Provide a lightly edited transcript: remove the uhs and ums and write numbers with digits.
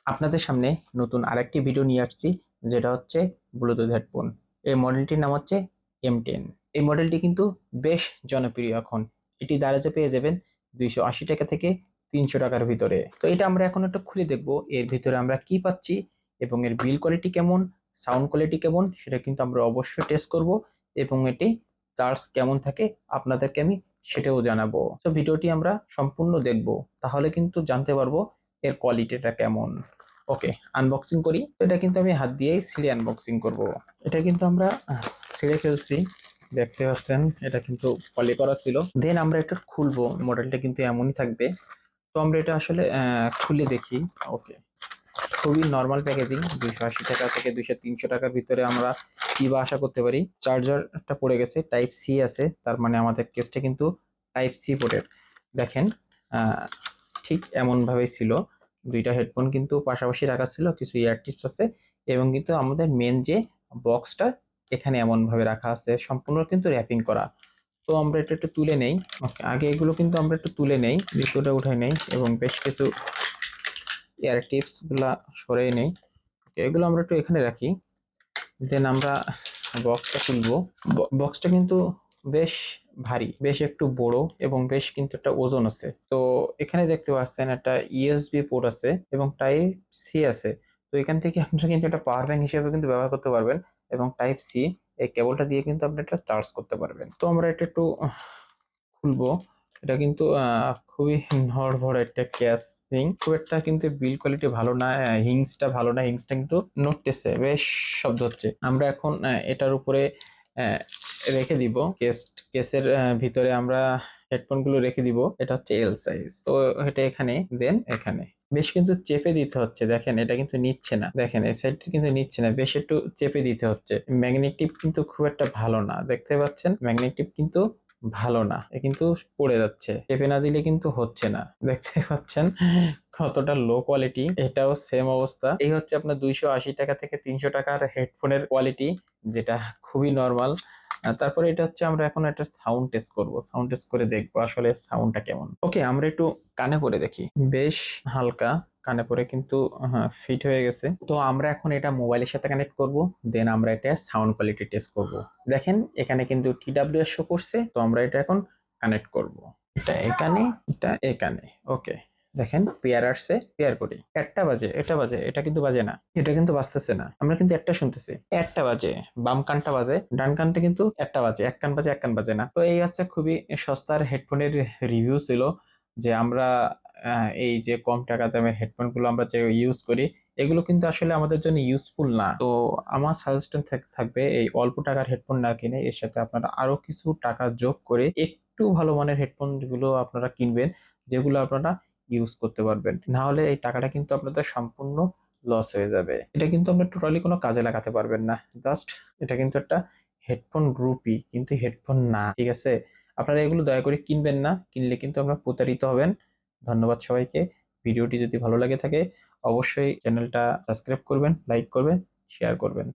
আপনাদের সামনে নতুন আরেকটি ভিডিও নিয়ে আসছি, যেটা হচ্ছে ব্লুটুথ হেডফোন। এই মডেলটির নাম হচ্ছে M10। এই মডেলটি কিন্তু বেশ জনপ্রিয় এখন। এটি দারাজে পেয়ে যাবেন 280 টাকা থেকে 300 টাকার ভিতরে। তো এটা আমরা এখন একটু খুলে দেখব এর ভিতরে আমরা কি পাচ্ছি এবং এর বিল কোয়ালিটি কেমন, সাউন্ড কোয়ালিটি কেমন, সেটা কিন্তু আমরা অবশ্যই টেস্ট করব। এবং এটি চার্জ কেমন থাকে আপনাদেরকে আমি সেটাও জানাবো। তো ভিডিওটি আমরা সম্পূর্ণ দেখব, তাহলে কিন্তু জানতে পারবো এর কোয়ালিটিটা কেমন। ওকে, আনবক্সিং করি। তো এটা কিন্তু আমি হাত দিয়েই ছিঁড়ে আনবক্সিং করব। এটা কিন্তু আমরা ছিঁড়ে ফেলছি, দেখতে পাচ্ছেন এটা কিন্তু পলি করা ছিল। দেন আমরা এটা খুলবো, মডেলটা কিন্তু এমনই থাকবে। তো আমরা এটা আসলে খুলে দেখি। ওকে, খুবই নর্মাল প্যাকেজিং। 280 টাকা থেকে 200-300 টাকার ভিতরে আমরা কি বা আশা করতে পারি। চার্জারটা পড়ে গেছে, টাইপ সি আছে, তার মানে আমাদের কেসটা কিন্তু টাইপ সি পোর্টের। দেখেন আহ, ঠিক এমন ভাবেই ছিল। দুইটা হেডফোন কিন্তু পাশাপাশি রাখা ছিল, কিছু ইয়ার টিপস আছে এবং কিন্তু আমাদের মেন যে বক্সটা এখানে এমন ভাবে রাখা আছে, সম্পূর্ণ কিন্তু র্যাপিং করা। তো আমরা এটা একটু তুলে নেই। ওকে, আগে এগুলো কিন্তু আমরা একটু তুলে নেই, দ্বিতীয়টা উঠাই নেই এবং বেশ কিছু এয়ার টিপস গুলা সরিয়ে নেই। এগুলো আমরা একটু এখানে রাখি। দেন আমরা বক্সটা খুলবো। বক্সটা কিন্তু বেশ ভারী, বেশ একটু বড় এবং বেশ কিন্তু একটা ওজন আছে। তো এখানে দেখতে পাচ্ছেন একটা ইউএসবি পোর্ট আছে এবং টাইপ সি আছে। তো এখান থেকে আপনারা কিন্তু একটা পাওয়ার ব্যাংক হিসেবে কিন্তু ব্যবহার করতে পারবেন এবং টাইপ সি এই কেবলটা দিয়ে কিন্তু আপনি এটা চার্জ করতে পারবেন। তো আমরা এটা একটু খুলবো। এটা কিন্তু খুবই নড়বড় একটা ক্যাসিং, খুব একটা কিন্তু বিল কোয়ালিটি ভালো না। হিংসটা ভালো না, হিংসটা কিন্তু নড়তেছে, বেশ শব্দ হচ্ছে। আমরা এখন এটার উপরে আহ, রেখে দিব। কেসের ভিতরে আমরা হেডফোন গুলো রেখে দিব। এটা হচ্ছে এল সাইজ। তো এটা এখানে, দেন এখানে বেশ কিন্তু চেপে দিতে হচ্ছে। দেখেন এটা কিন্তু নিচ্ছে না, দেখেন এই সাইডটা কিন্তু নিচ্ছে না, বেশ একটু চেপে দিতে হচ্ছে। ম্যাগনেটিক কিন্তু খুব একটা ভালো না, দেখতে পাচ্ছেন ম্যাগনেটিক কিন্তু ভালো না, এ কিন্তু পড়ে যাচ্ছে। চেপে না দিলে কিন্তু হচ্ছে না, দেখতে পাচ্ছেন কতটা লো কোয়ালিটি। এটাও সেম অবস্থা। এই হচ্ছে আপনার 280 টাকা থেকে 300 টাকার হেডফোনের কোয়ালিটি, যেটা খুবই নর্মাল। তারপরে এটা হচ্ছে আমরা এখন একটা সাউন্ড টেস্ট করব, সাউন্ড টেস্ট করে দেখবো আসলে সাউন্ডটা কেমন। ওকে, আমরা একটু কানে পরে দেখি। বেশ হালকা, কানে পরে কিন্তু ফিট হয়ে গেছে। তো আমরা এখন এটা মোবাইলের সাথে কানেক্ট করব, দেন আমরা এটা সাউন্ড কোয়ালিটি টেস্ট করব। দেখেন এখানে কিন্তু TWS শো করছে। তো আমরা এটা এখন কানেক্ট করব। এটা এখানে, এটা এখানে। ওকে, দেখেন পেয়ার আসছে, পেয়ার করি। একটা বাজে, এটা বাজে, এটা কিন্তু বাজে না, এটা কিন্তু বাজতেছে না। আমরা কিন্তু একটা শুনতেছি, একটা বাজে, বাম কানটা বাজে, ডান কানটা কিন্তু একটা বাজে। এক কান বাজে, এক কান বাজে না। তো এই হচ্ছে খুবই সস্তার হেডফোনের রিভিউ ছিল, যে আমরা এই যে কম টাকা দামের হেডফোন গুলো আমরা যে ইউজ করি, এগুলো কিন্তু আসলে আমাদের জন্য ইউজফুল না। তো আমার সাজেশন থাকবে এই অল্প টাকার হেডফোন না কিনে এর সাথে আপনারা আরো কিছু টাকা যোগ করে একটু ভালো মানের হেডফোন গুলো আপনারা কিনবেন, যেগুলো আপনারা ইউজ করতে পারবেন। না হলে এই টাকাটা কিন্তু আপনাদের সম্পূর্ণ লস হয়ে যাবে। এটা কিন্তু আমরা টোটালি কোনো কাজে লাগাতে পারবেন না। জাস্ট এটা কিন্তু একটা হেডফোন গ্রুপই, কিন্তু হেডফোন না, ঠিক আছে? আপনারা এগুলো দয়া করে কিনবেন না, কিনলে কিন্তু আমরা প্রতারিত হবেন। ধন্যবাদ সবাইকে। ভিডিওটি যদি ভালো লাগে থাকে অবশ্যই চ্যানেলটা সাবস্ক্রাইব করবেন, লাইক করবেন, শেয়ার করবেন।